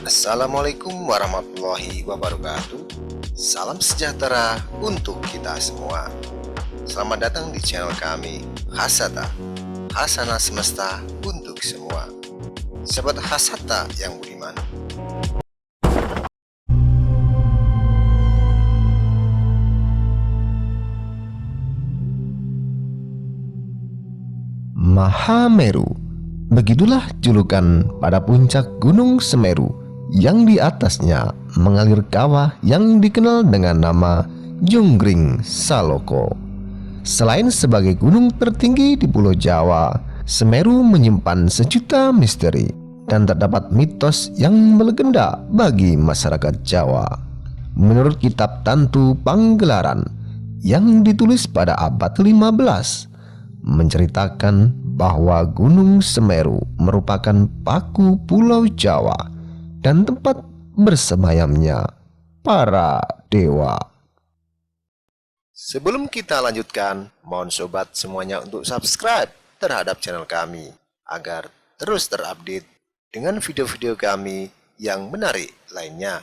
Assalamualaikum warahmatullahi wabarakatuh. Salam sejahtera untuk kita semua. Selamat datang di channel kami, Hasata, Hasanah Semesta untuk semua. Sahabat Hasata yang budiman, Mahameru, begitulah julukan pada puncak Gunung Semeru yang di atasnya mengalir kawah yang dikenal dengan nama Junggring Saloko. Selain sebagai gunung tertinggi di Pulau Jawa, Semeru menyimpan sejuta misteri dan terdapat mitos yang melegenda bagi masyarakat Jawa. Menurut kitab Tantu Panggelaran yang ditulis pada abad 15, menceritakan bahwa Gunung Semeru merupakan paku Pulau Jawa dan tempat bersemayamnya para dewa. Sebelum kita lanjutkan, mohon sobat semuanya untuk subscribe terhadap channel kami agar terus terupdate dengan video-video kami yang menarik lainnya.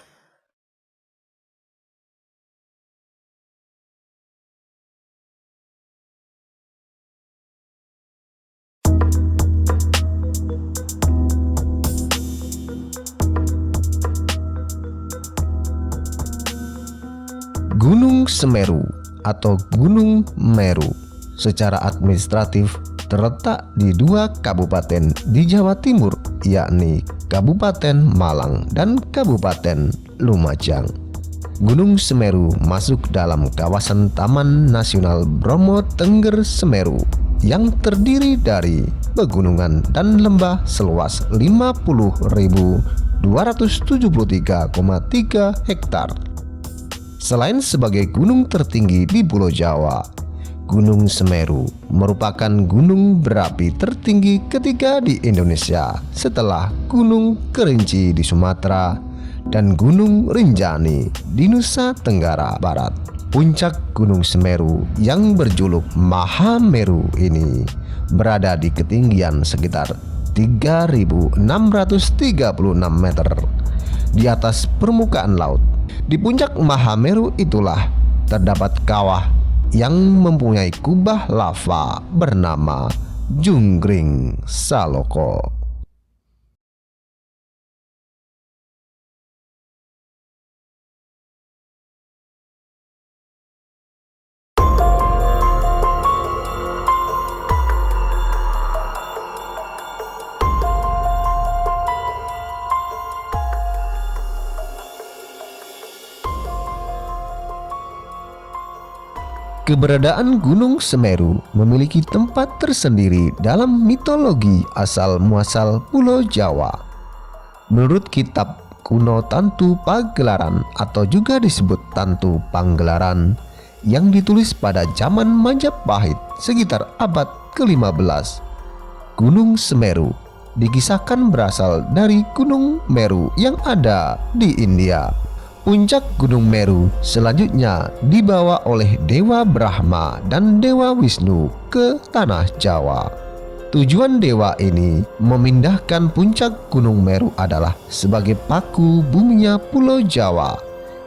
Gunung Semeru atau Gunung Meru secara administratif terletak di dua kabupaten di Jawa Timur, yakni Kabupaten Malang dan Kabupaten Lumajang. Gunung Semeru masuk dalam kawasan Taman Nasional Bromo Tengger Semeru yang terdiri dari pegunungan dan lembah seluas 50.273,3 hektar. Selain sebagai gunung tertinggi di Pulau Jawa, Gunung Semeru merupakan gunung berapi tertinggi ketiga di Indonesia setelah Gunung Kerinci di Sumatera dan Gunung Rinjani di Nusa Tenggara Barat. Puncak Gunung Semeru yang berjuluk Mahameru ini berada di ketinggian sekitar 3.636 meter di atas permukaan laut. Di puncak Mahameru itulah terdapat kawah yang mempunyai kubah lava bernama Junggring Saloko. Keberadaan Gunung Semeru memiliki tempat tersendiri dalam mitologi asal-muasal Pulau Jawa. Menurut kitab kuno Tantu Panggelaran atau juga disebut Tantu Panggelaran yang ditulis pada zaman Majapahit sekitar abad ke-15, Gunung Semeru dikisahkan berasal dari Gunung Meru yang ada di India. Puncak Gunung Meru selanjutnya dibawa oleh Dewa Brahma dan Dewa Wisnu ke tanah Jawa. Tujuan dewa ini memindahkan puncak Gunung Meru adalah sebagai paku buminya Pulau Jawa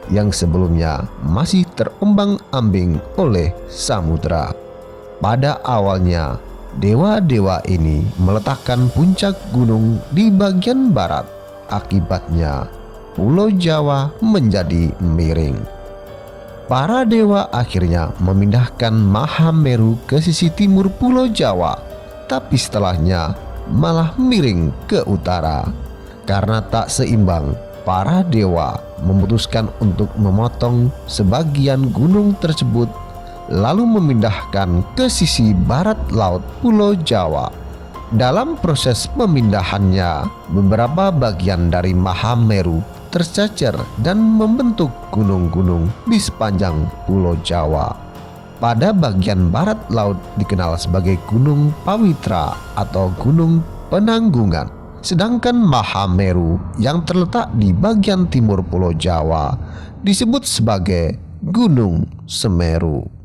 yang sebelumnya masih terombang-ambing oleh samudra. Pada awalnya, dewa-dewa ini meletakkan puncak gunung di bagian barat. Akibatnya, Pulau Jawa menjadi miring. Para dewa akhirnya memindahkan Mahameru ke sisi timur Pulau Jawa, tapi setelahnya malah miring ke utara. Karena tak seimbang, para dewa memutuskan untuk memotong sebagian gunung tersebut lalu memindahkan ke sisi barat laut Pulau Jawa. Dalam proses pemindahannya, beberapa bagian dari Mahameru tercecer dan membentuk gunung-gunung di sepanjang Pulau Jawa. Pada bagian barat laut dikenal sebagai Gunung Pawitra atau Gunung Penanggungan, sedangkan Mahameru yang terletak di bagian timur Pulau Jawa disebut sebagai Gunung Semeru.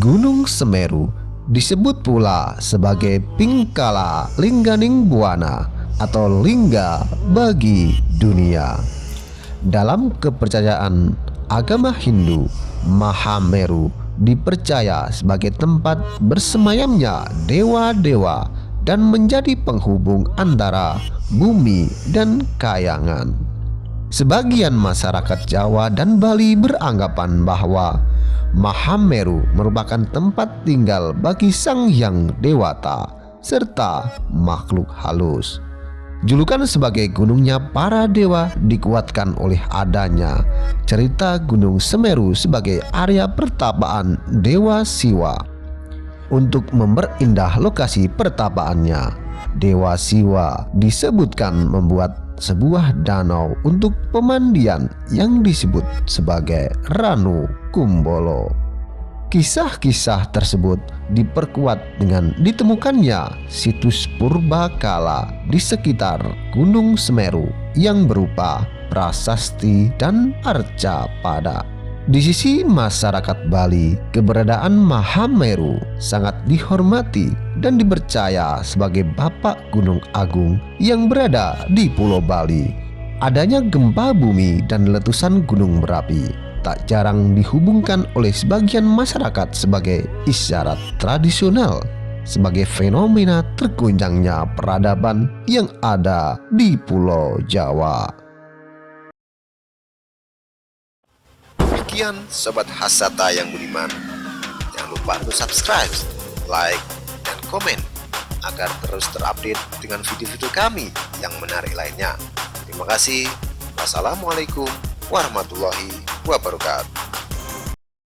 Gunung Semeru disebut pula sebagai Pingkala Lingganing Buana atau lingga bagi dunia. Dalam kepercayaan agama Hindu, Mahameru dipercaya sebagai tempat bersemayamnya dewa-dewa dan menjadi penghubung antara bumi dan kayangan. Sebagian masyarakat Jawa dan Bali beranggapan bahwa Mahameru merupakan tempat tinggal bagi Sang Hyang Dewata serta makhluk halus. Julukan sebagai gunungnya para dewa dikuatkan oleh adanya cerita Gunung Semeru sebagai area pertapaan Dewa Siwa. Untuk memperindah lokasi pertapaannya, Dewa Siwa disebutkan membuat sebuah danau untuk pemandian yang disebut sebagai Ranu Kumbolo. Kisah-kisah tersebut diperkuat dengan ditemukannya situs purbakala di sekitar Gunung Semeru yang berupa prasasti dan arca pada. Di sisi masyarakat Bali, keberadaan Mahameru sangat dihormati dan dipercaya sebagai Bapak Gunung Agung yang berada di Pulau Bali. Adanya gempa bumi dan letusan gunung berapi tak jarang dihubungkan oleh sebagian masyarakat sebagai isyarat tradisional, sebagai fenomena tergoncangnya peradaban yang ada di Pulau Jawa. Demikian Sobat Hasata yang budiman. Jangan lupa untuk subscribe, like, dan komen agar terus terupdate dengan video-video kami yang menarik lainnya. Terima kasih. Wassalamualaikum warahmatullahi wabarakatuh.